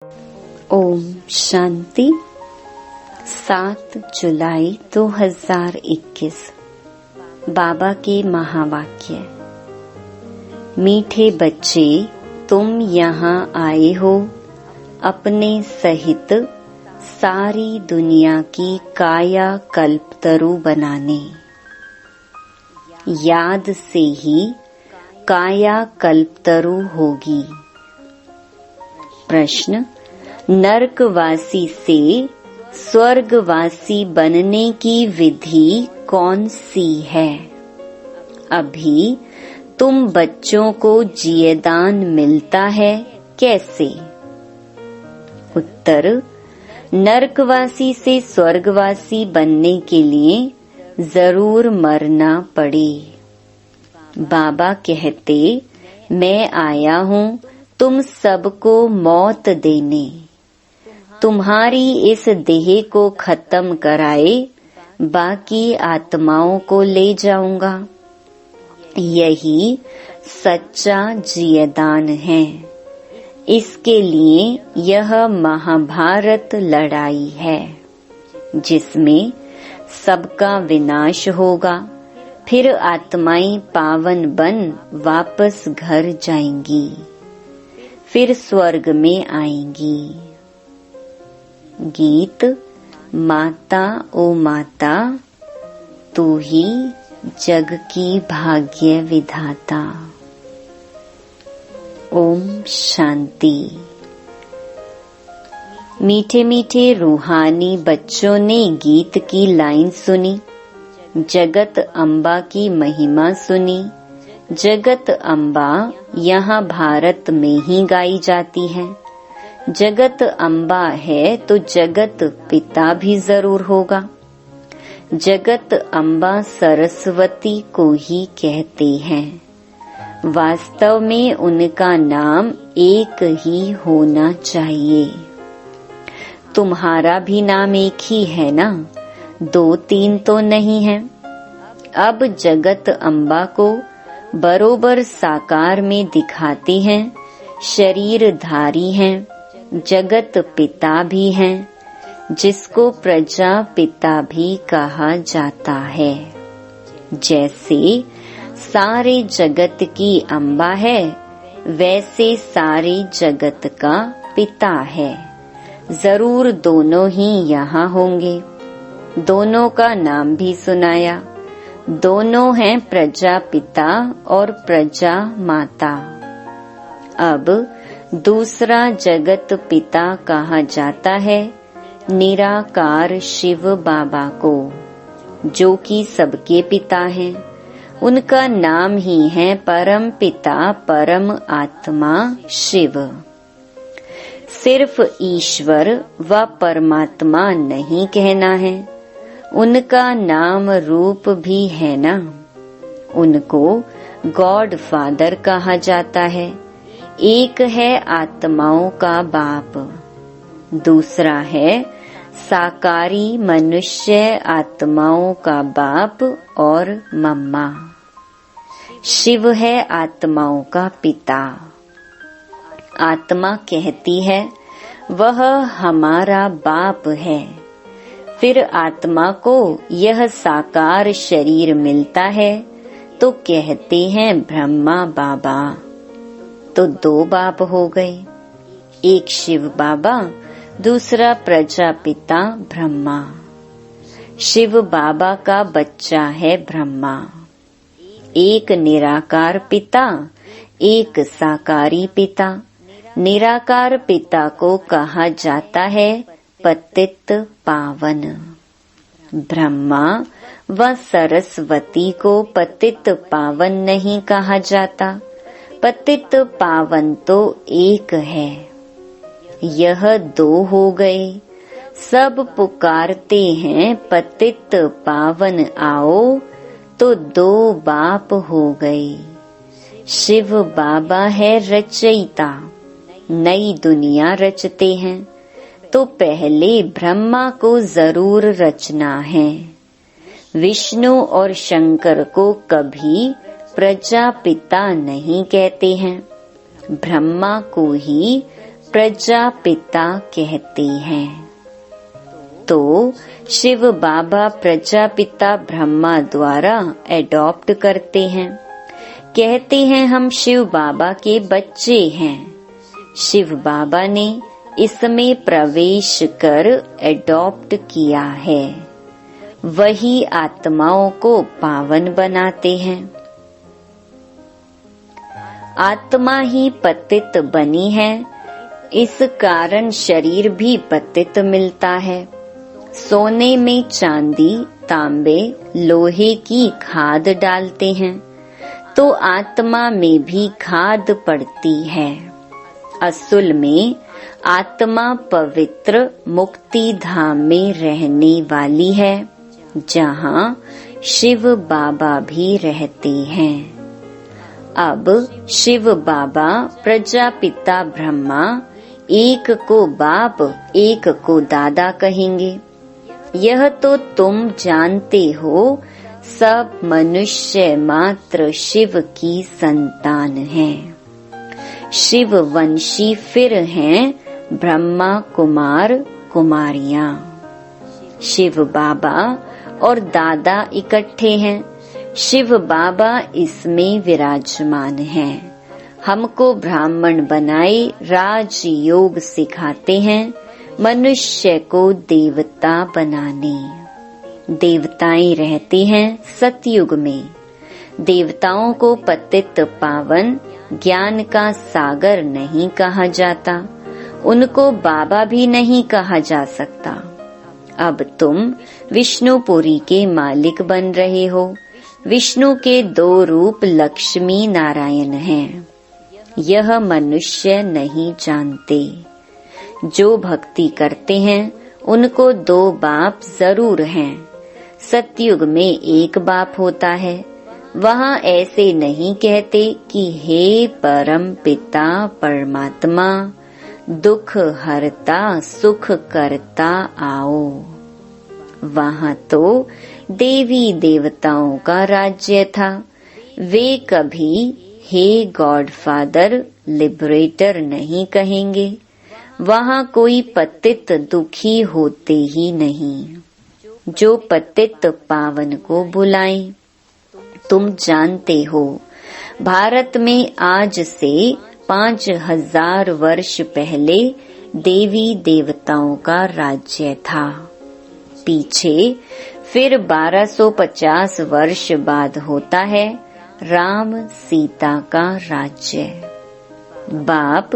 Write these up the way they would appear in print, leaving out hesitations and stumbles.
ओम शांति। 7 जुलाई 2021 बाबा के महावाक्य। मीठे बच्चे, तुम यहाँ आए हो अपने सहित सारी दुनिया की काया कल्पतरु बनाने। याद से ही काया कल्पतरु होगी। प्रश्न: नरकवासी से स्वर्गवासी बनने की विधि कौन सी है? अभी तुम बच्चों को जियेदान मिलता है, कैसे? उत्तर: नरकवासी से स्वर्गवासी बनने के लिए जरूर मरना पड़े। बाबा कहते, मैं आया हूँ तुम सबको मौत देने। तुम्हारी इस देह को खत्म कराए बाकी आत्माओं को ले जाऊंगा। यही सच्चा जियदान है। इसके लिए यह महाभारत लड़ाई है, जिसमें सबका विनाश होगा। फिर आत्माएं पावन बन वापस घर जाएंगी, फिर स्वर्ग में आएंगी। गीत: माता ओ माता, तू ही जग की भाग्य विधाता। ओम शांति। मीठे मीठे रूहानी बच्चों ने गीत की लाइन सुनी, जगत अम्बा की महिमा सुनी। जगत अम्बा यहाँ भारत में ही गाई जाती है। जगत अम्बा है तो जगत पिता भी जरूर होगा। जगत अम्बा सरस्वती को ही कहते हैं। वास्तव में उनका नाम एक ही होना चाहिए। तुम्हारा भी नाम एक ही है ना, 2-3 तो नहीं है। अब जगत अम्बा को बरोबर साकार में दिखाती हैं। शरीरधारी हैं, जगत पिता भी हैं, जिसको प्रजा पिता भी कहा जाता है। जैसे सारे जगत की अम्बा है, वैसे सारे जगत का पिता है। जरूर दोनों ही यहाँ होंगे। दोनों का नाम भी सुनाया। दोनों हैं प्रजा पिता और प्रजा माता। अब दूसरा जगत पिता कहा जाता है निराकार शिव बाबा को, जो कि सबके पिता हैं। उनका नाम ही है परम पिता परम आत्मा शिव। सिर्फ ईश्वर व परमात्मा नहीं कहना है, उनका नाम रूप भी है ना। उनको गॉड फादर कहा जाता है। एक है आत्माओं का बाप, दूसरा है साकारी मनुष्य आत्माओं का बाप और मम्मा। शिव है आत्माओं का पिता। आत्मा कहती है वह हमारा बाप है। फिर आत्मा को यह साकार शरीर मिलता है तो कहते हैं ब्रह्मा बाबा। तो 2 बाप हो गए, एक शिव बाबा, दूसरा प्रजापिता ब्रह्मा। शिव बाबा का बच्चा है ब्रह्मा। एक निराकार पिता, एक साकारी पिता। निराकार पिता को कहा जाता है पतित पावन। ब्रह्मा व सरस्वती को पतित पावन नहीं कहा जाता। पतित पावन तो एक है। यह 2 हो गए। सब पुकारते हैं पतित पावन आओ, तो 2 बाप हो गए। शिव बाबा है रचयिता, नई दुनिया रचते हैं, तो पहले ब्रह्मा को जरूर रचना है। विष्णु और शंकर को कभी प्रजापिता नहीं कहते हैं, ब्रह्मा को ही प्रजापिता कहते हैं। तो शिव बाबा प्रजापिता ब्रह्मा द्वारा एडॉप्ट करते हैं। कहते हैं हम शिव बाबा के बच्चे हैं। शिव बाबा ने इसमें प्रवेश कर एडॉप्ट किया है। वही आत्माओं को पावन बनाते हैं। आत्मा ही पतित बनी है, इस कारण शरीर भी पतित मिलता है। सोने में चांदी, तांबे, लोहे की खाद डालते हैं तो आत्मा में भी खाद पड़ती है। असल में आत्मा पवित्र मुक्ति धाम में रहने वाली है, जहाँ शिव बाबा भी रहते हैं। अब शिव बाबा प्रजापिता ब्रह्मा एक को बाप, एक को दादा कहेंगे। यह तो तुम जानते हो, सब मनुष्य मात्र शिव की संतान हैं। शिव वंशी फिर हैं ब्रह्मा कुमार कुमारियां। शिव बाबा और दादा इकट्ठे हैं। शिव बाबा इसमें विराजमान हैं। हमको ब्राह्मण बनाए राजयोग सिखाते हैं, मनुष्य को देवता बनाने। देवताएं रहती हैं सतयुग में। देवताओं को पतित पावन ज्ञान का सागर नहीं कहा जाता, उनको बाबा भी नहीं कहा जा सकता। अब तुम विष्णुपुरी के मालिक बन रहे हो। विष्णु के 2 रूप लक्ष्मी नारायण हैं। यह मनुष्य नहीं जानते। जो भक्ति करते हैं उनको 2 बाप जरूर हैं। सतयुग में एक बाप होता है। वहाँ ऐसे नहीं कहते कि हे परम पिता परमात्मा, दुख हरता सुख करता आओ। वहाँ तो देवी देवताओं का राज्य था। वे कभी हे गॉडफादर लिबरेटर नहीं कहेंगे। वहाँ कोई पतित दुखी होते ही नहीं। जो पतित पावन को बुलाएं। तुम जानते हो, भारत में आज से 5000 वर्ष पहले देवी देवताओं का राज्य था। पीछे फिर 1250 वर्ष बाद होता है राम सीता का राज्य। बाप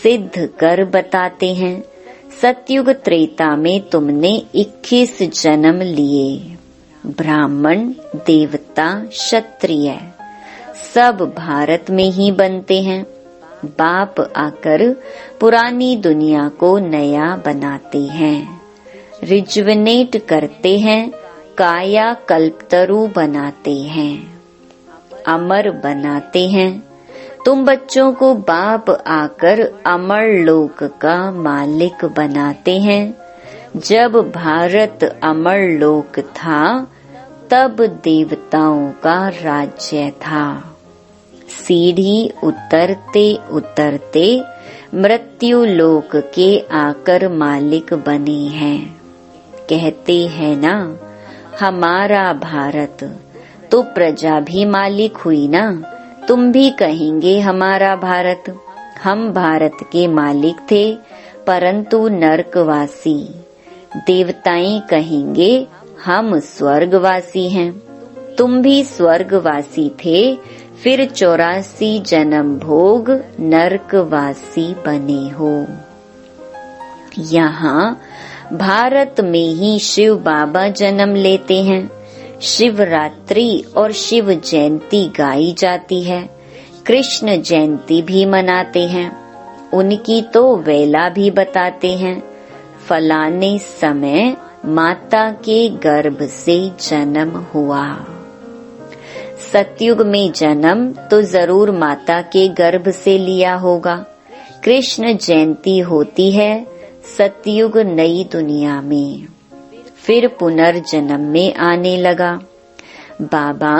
सिद्ध कर बताते हैं, सतयुग त्रेता में तुमने 21 जन्म लिए। ब्राह्मण, देवता, क्षत्रिय सब भारत में ही बनते हैं। बाप आकर पुरानी दुनिया को नया बनाते हैं, रिजुविनेट करते हैं, काया कल्पतरु बनाते हैं, अमर बनाते हैं। तुम बच्चों को बाप आकर अमर लोक का मालिक बनाते हैं। जब भारत अमर लोक था, तब देवताओं का राज्य था। सीढ़ी उतरते उतरते मृत्यु लोक के आकर मालिक बने हैं। कहते हैं ना, हमारा भारत, तो प्रजा भी मालिक हुई ना। तुम भी कहेंगे हमारा भारत। हम भारत के मालिक थे, परंतु नरकवासी। देवताएं कहेंगे हम स्वर्गवासी हैं। तुम भी स्वर्गवासी थे, फिर 84 जन्म भोग नरकवासी बने हो। यहाँ भारत में ही शिव बाबा जन्म लेते हैं। शिवरात्रि और शिव जयंती गाई जाती है। कृष्ण जयंती भी मनाते हैं। उनकी तो वेला भी बताते हैं। फलाने समय माता के गर्भ से जन्म हुआ। सतयुग में जन्म तो जरूर माता के गर्भ से लिया होगा। कृष्ण जयंती होती है सतयुग नई दुनिया में, फिर पुनर्जन्म में आने लगा। बाबा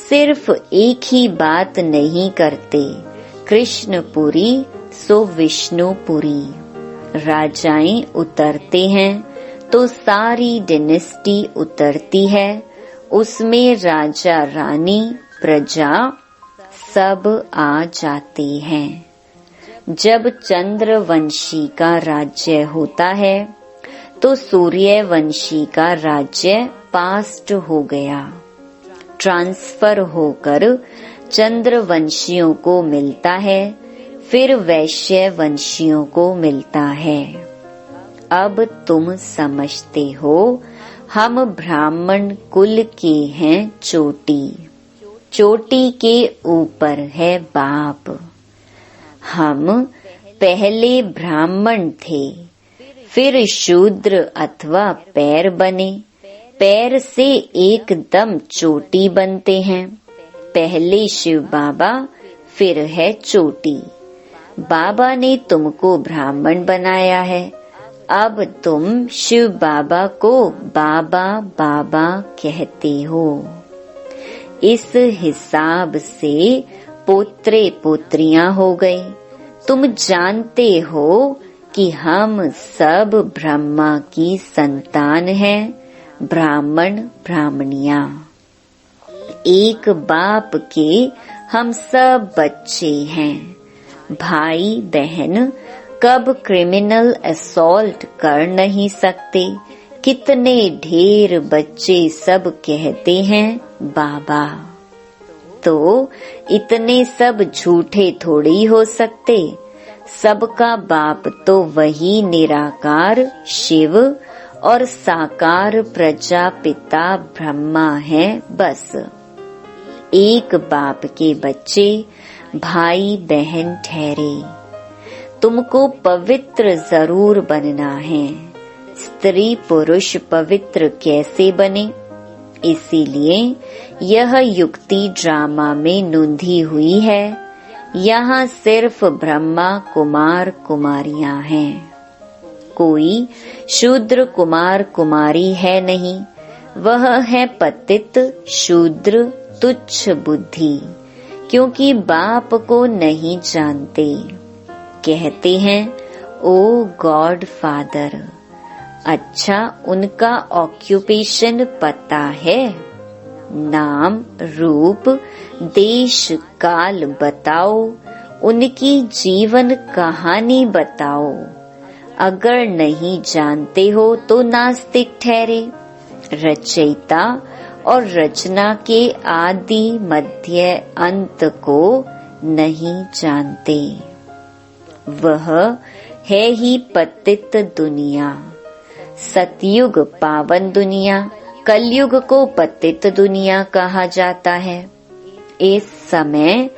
सिर्फ एक ही बात नहीं करते, कृष्णपुरी सो विष्णुपुरी। राजाएं उतरते हैं तो सारी डिनेस्टी उतरती है, उसमें राजा रानी प्रजा सब आ जाते हैं। जब चंद्रवंशी का राज्य होता है तो सूर्यवंशी का राज्य पास्ट हो गया, ट्रांसफर होकर चंद्रवंशियों को मिलता है, फिर वैश्य वंशियों को मिलता है। अब तुम समझते हो हम ब्राह्मण कुल के हैं चोटी, चोटी के ऊपर है बाप। हम पहले ब्राह्मण थे, फिर शूद्र अथवा पैर बने, पैर से एकदम चोटी बनते हैं। पहले शिव बाबा, फिर है चोटी। बाबा ने तुमको ब्राह्मण बनाया है, अब तुम शिव बाबा को बाबा बाबा कहते हो। इस हिसाब से पोत्रे पोत्रियां हो गए। तुम जानते हो कि हम सब ब्रह्मा की संतान हैं, ब्राह्मण ब्राह्मणियां। एक बाप के हम सब बच्चे हैं। भाई बहन कब क्रिमिनल असॉल्ट कर नहीं सकते। कितने ढेर बच्चे सब कहते हैं बाबा, तो इतने सब झूठे थोड़ी हो सकते। सबका बाप तो वही निराकार शिव और साकार प्रजापिता ब्रह्मा है। बस एक बाप के बच्चे भाई बहन ठहरे। तुमको पवित्र जरूर बनना है। स्त्री पुरुष पवित्र कैसे बने, इसीलिए यह युक्ति ड्रामा में नूंधी हुई है। यहाँ सिर्फ ब्रह्मा कुमार कुमारियां हैं, कोई शूद्र कुमार कुमारी है नहीं। वह है पतित शूद्र तुच्छ बुद्धि, क्योंकि बाप को नहीं जानते। कहते हैं ओ गॉड फादर। अच्छा, उनका ऑक्यूपेशन पता है? नाम रूप देश काल बताओ, उनकी जीवन कहानी बताओ। अगर नहीं जानते हो तो नास्तिक ठहरे। रचयिता और रचना के आदि मध्य अंत को नहीं जानते। वह है ही पतित दुनिया। सतयुग पावन दुनिया, कलयुग को पतित दुनिया कहा जाता है। इस समय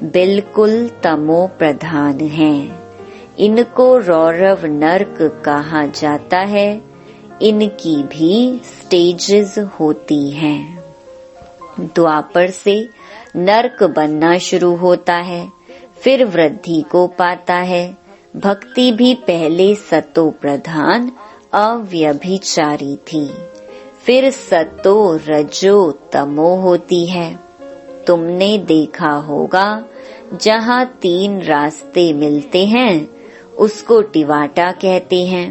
बिल्कुल तमो प्रधान है। इनको रौरव नरक कहा जाता है। इनकी भी स्टेजेस होती हैं। द्वापर से नरक बनना शुरू होता है, फिर वृद्धि को पाता है। भक्ति भी पहले सतो प्रधान अव्यभिचारी थी, फिर सतो रजो तमो होती है। तुमने देखा होगा जहाँ 3 रास्ते मिलते हैं उसको टिवाटा कहते हैं।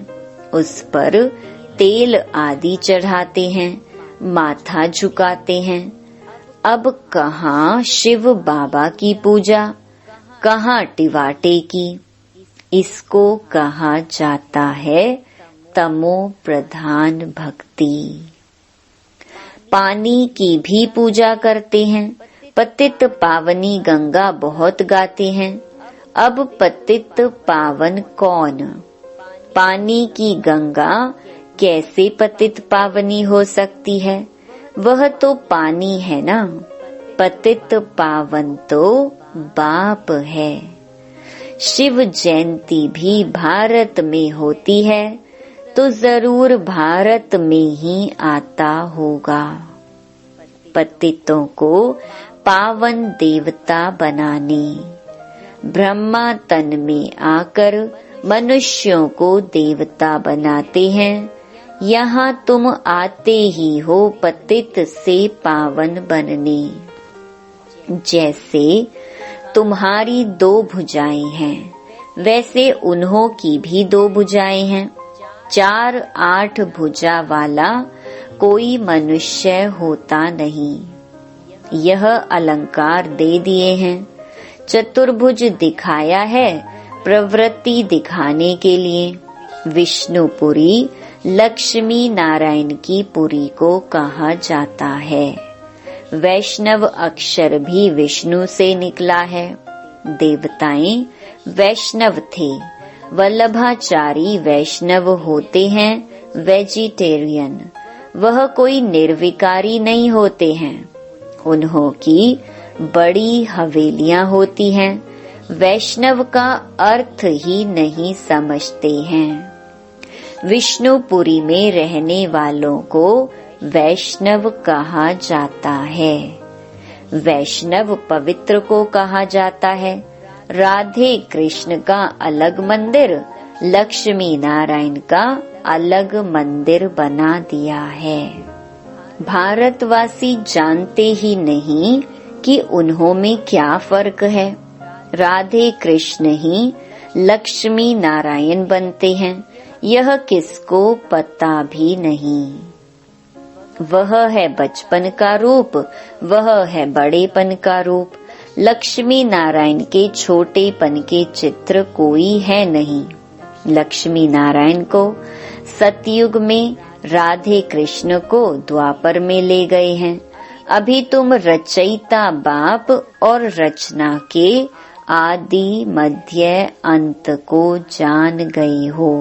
उस पर तेल आदि चढ़ाते हैं, माथा झुकाते हैं। अब कहाँ शिव बाबा की पूजा, कहाँ टिवाटे की। इसको कहा जाता है तमो प्रधान भक्ति। पानी की भी पूजा करते हैं। पतित पावनी गंगा बहुत गाते हैं। अब पतित पावन कौन? पानी की गंगा कैसे पतित पावनी हो सकती है? वह तो पानी है ना। पतित पावन तो बाप है। शिव जयंती भी भारत में होती है तो जरूर भारत में ही आता होगा। पतितों को पावन देवता बनाने, ब्रह्मा तन में आकर मनुष्यों को देवता बनाते हैं। यहाँ तुम आते ही हो पतित से पावन बनने। जैसे तुम्हारी 2 भुजाएं हैं, वैसे उन्हों की भी 2 भुजाएं हैं। 4-8 भुजा वाला कोई मनुष्य होता नहीं। यह अलंकार दे दिए हैं। चतुर्भुज दिखाया है प्रवृत्ति दिखाने के लिए। विष्णुपुरी लक्ष्मी नारायण की पुरी को कहा जाता है। वैष्णव अक्षर भी विष्णु से निकला है। देवताएं वैष्णव थे। वल्लभाचारी वैष्णव होते हैं वेजिटेरियन। वह कोई निर्विकारी नहीं होते हैं। उन्हों की बड़ी हवेलियां होती हैं। वैष्णव का अर्थ ही नहीं समझते हैं। विष्णुपुरी में रहने वालों को वैष्णव कहा जाता है। वैष्णव पवित्र को कहा जाता है। राधे कृष्ण का अलग मंदिर, लक्ष्मी नारायण का अलग मंदिर बना दिया है। भारतवासी जानते ही नहीं कि उन्हों में क्या फर्क है। राधे कृष्ण ही लक्ष्मी नारायण बनते हैं, यह किसको पता भी नहीं। वह है बचपन का रूप, वह है बड़ेपन का रूप। लक्ष्मी नारायण के छोटेपन के चित्र कोई है नहीं। लक्ष्मी नारायण को सतयुग में, राधे कृष्ण को द्वापर में ले गए हैं। अभी तुम रचयिता बाप और रचना के आदि मध्य अंत को जान गए हो।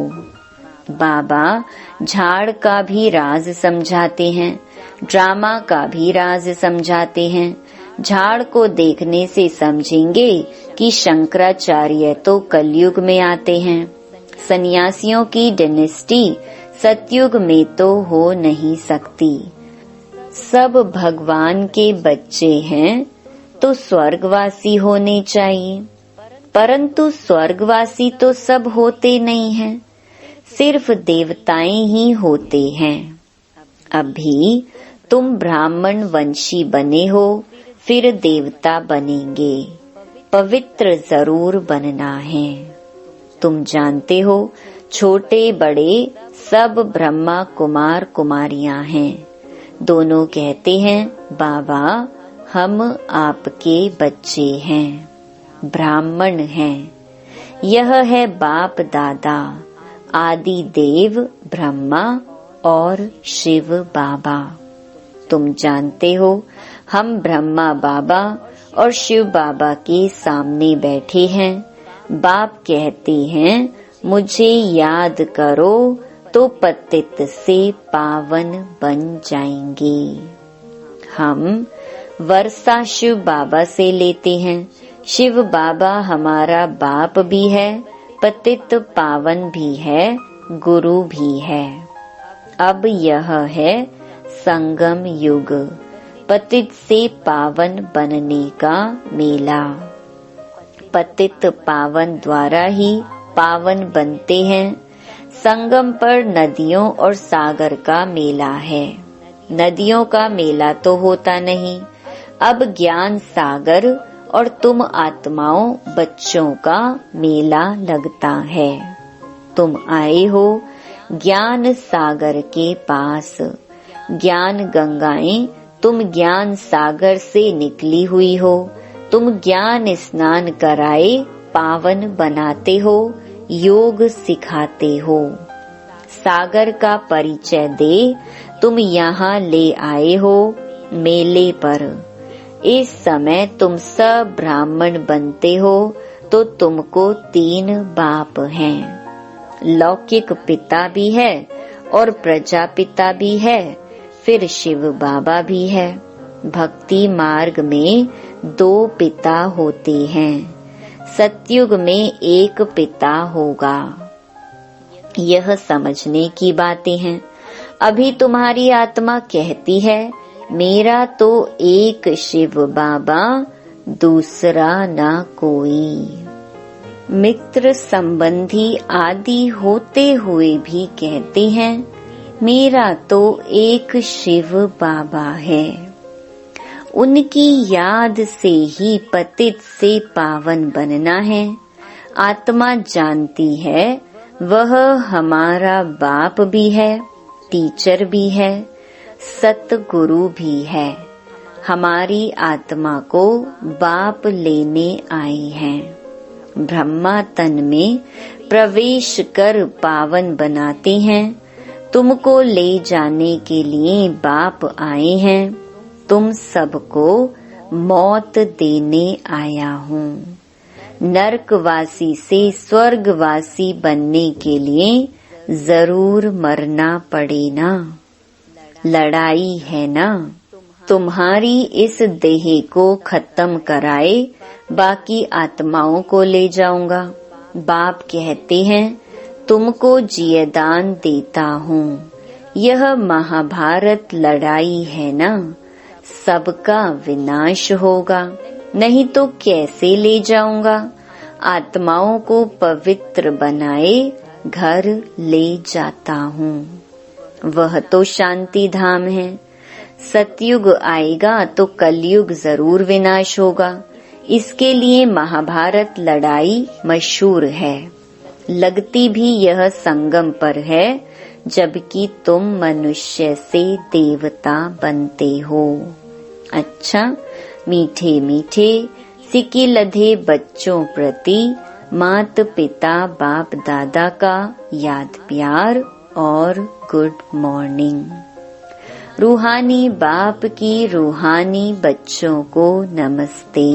बाबा झाड़ का भी राज समझाते हैं, ड्रामा का भी राज समझाते हैं। झाड़ को देखने से समझेंगे कि शंकराचार्य तो कलयुग में आते हैं। सन्यासियों की डायनेस्टी सतयुग में तो हो नहीं सकती। सब भगवान के बच्चे हैं तो स्वर्गवासी होने चाहिए, परंतु स्वर्गवासी तो सब होते नहीं हैं, सिर्फ देवताएं ही होते हैं। अभी तुम ब्राह्मण वंशी बने हो, फिर देवता बनेंगे। पवित्र जरूर बनना है। तुम जानते हो छोटे बड़े सब ब्रह्मा कुमार कुमारियां हैं। दोनों कहते हैं बाबा हम आपके बच्चे हैं, ब्राह्मण हैं। यह है बाप दादा आदि देव ब्रह्मा और शिव बाबा। तुम जानते हो हम ब्रह्मा बाबा और शिव बाबा के सामने बैठे हैं। बाप कहते हैं मुझे याद करो तो पतित से पावन बन जाएंगे। हम वर्षा शिव बाबा से लेते हैं। शिव बाबा हमारा बाप भी है, पतित पावन भी है, गुरु भी है। अब यह है संगम युग, पतित से पावन बनने का मेला। पतित पावन द्वारा ही पावन बनते हैं। संगम पर नदियों और सागर का मेला है। नदियों का मेला तो होता नहीं। अब ज्ञान सागर और तुम आत्माओं बच्चों का मेला लगता है। तुम आए हो ज्ञान सागर के पास। ज्ञान गंगाएं तुम ज्ञान सागर से निकली हुई हो। तुम ज्ञान स्नान कराए पावन बनाते हो, योग सिखाते हो। सागर का परिचय दे तुम यहाँ ले आए हो मेले पर। इस समय तुम सब ब्राह्मण बनते हो तो तुमको 3 बाप हैं। लौकिक पिता भी है और प्रजापिता भी है, फिर शिव बाबा भी है। भक्ति मार्ग में 2 पिता होते हैं। सतयुग में 1 पिता होगा। यह समझने की बातें हैं। अभी तुम्हारी आत्मा कहती है मेरा तो एक शिव बाबा, दूसरा ना कोई। मित्र संबंधी आदि होते हुए भी कहते हैं मेरा तो एक शिव बाबा है। उनकी याद से ही पतित से पावन बनना है। आत्मा जानती है वह हमारा बाप भी है, टीचर भी है, सतगुरु भी है। हमारी आत्मा को बाप लेने आई है। ब्रह्मा तन में प्रवेश कर पावन बनाते हैं। तुमको ले जाने के लिए बाप आए हैं। तुम सबको मौत देने आया हूँ। नरकवासी से स्वर्गवासी बनने के लिए जरूर मरना पड़े ना। लड़ाई है ना। तुम्हारी इस देह को खत्म कराए बाकी आत्माओं को ले जाऊंगा। बाप कहते हैं तुमको जियदान देता हूँ। यह महाभारत लड़ाई है ना। सबका विनाश होगा, नहीं तो कैसे ले जाऊंगा। आत्माओं को पवित्र बनाए घर ले जाता हूँ। वह तो शांति धाम है। सतयुग आएगा तो कलयुग जरूर विनाश होगा। इसके लिए महाभारत लड़ाई मशहूर है। लगती भी यह संगम पर है, जबकि तुम मनुष्य से देवता बनते हो। अच्छा, मीठे मीठे सिक्के लधे बच्चों प्रति मात पिता बाप दादा का याद प्यार और गुड मॉर्निंग। रूहानी बाप की रूहानी बच्चों को नमस्ते।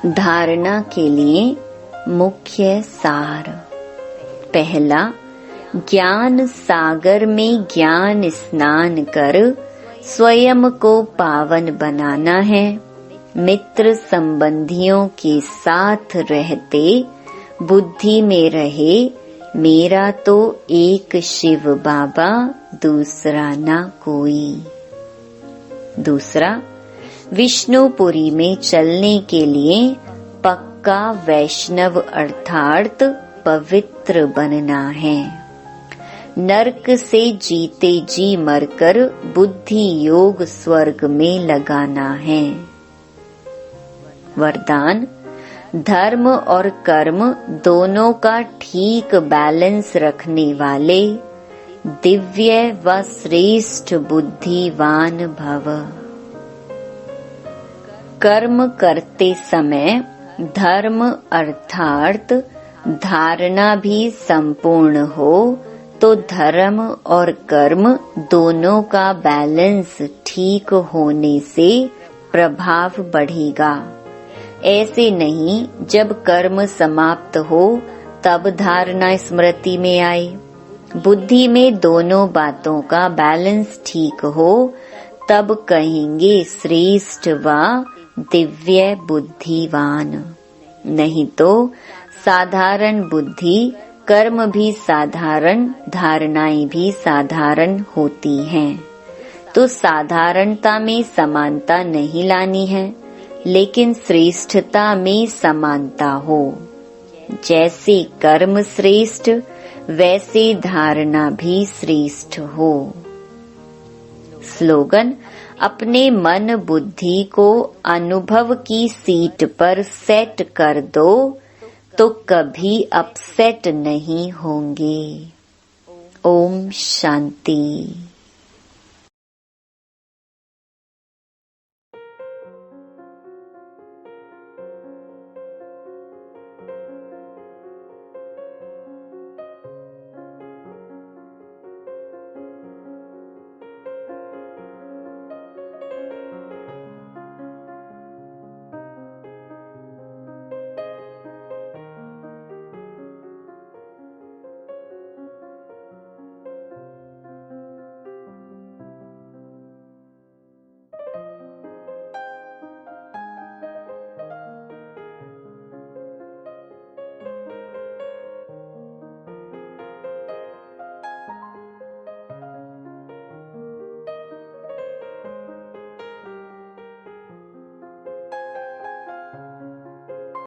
धारणा के लिए मुख्य सार। पहला, ज्ञान सागर में ज्ञान स्नान कर स्वयं को पावन बनाना है। मित्र संबंधियों के साथ रहते बुद्धि में रहे मेरा तो एक शिव बाबा, दूसरा ना कोई। दूसरा, विष्णुपुरी में चलने के लिए पक्का वैष्णव अर्थात पवित्र बनना है। नरक से जीते जी मरकर बुद्धि योग स्वर्ग में लगाना है। वरदान, धर्म और कर्म दोनों का ठीक बैलेंस रखने वाले दिव्य व श्रेष्ठ बुद्धिवान भव। कर्म करते समय धर्म अर्थात धारणा भी संपूर्ण हो तो धर्म और कर्म दोनों का बैलेंस ठीक होने से प्रभाव बढ़ेगा। ऐसे नहीं जब कर्म समाप्त हो तब धारणा स्मृति में आए। बुद्धि में दोनों बातों का बैलेंस ठीक हो तब कहेंगे श्रेष्ठ व दिव्य बुद्धिवान। नहीं तो साधारण बुद्धि, कर्म भी साधारण, धारणाएं भी साधारण होती हैं। तो साधारणता में समानता नहीं लानी है, लेकिन श्रेष्ठता में समानता हो। जैसे कर्म श्रेष्ठ वैसे धारणा भी श्रेष्ठ हो। स्लोगन, अपने मन बुद्धि को अनुभव की सीट पर सेट कर दो तो कभी अपसेट नहीं होंगे। ओम शांति।